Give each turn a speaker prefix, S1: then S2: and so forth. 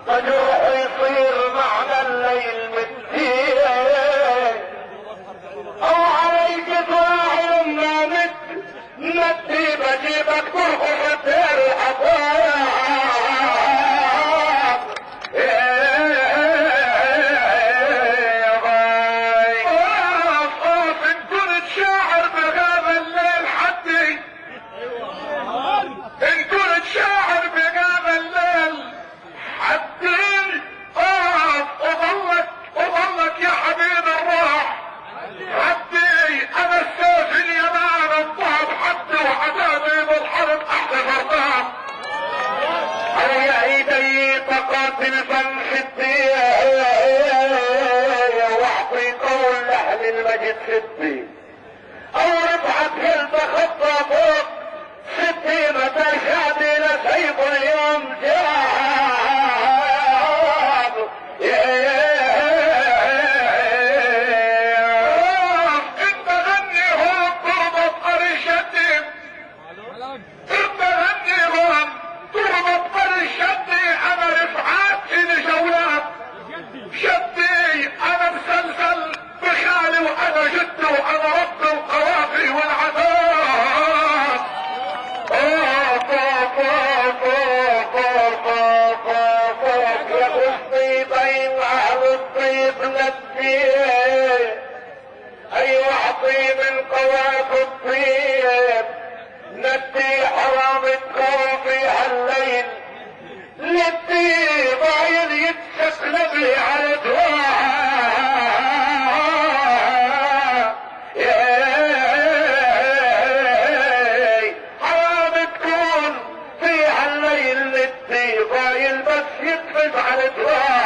S1: تجرح يصير معنى الليل مديه او عليك طلع لما مدي بجيبك ترقص الابواب ستي او رفعت كلبة خطة فوق ستي متى شادي لسيف اليوم جاب انت غني هون تربط قرشتي انت غني هون تربط قرشتي انا رفعت الى جولات شدي انا مسلسل بخالي وانا جد وانا رب القوافي والعذاب يا الطيبين اهل الطيب ندي ايوه عطيب القواف الطيب ندي حرام تكون في هالليل ندي ضايل يتسكلب لي على دواء على دواء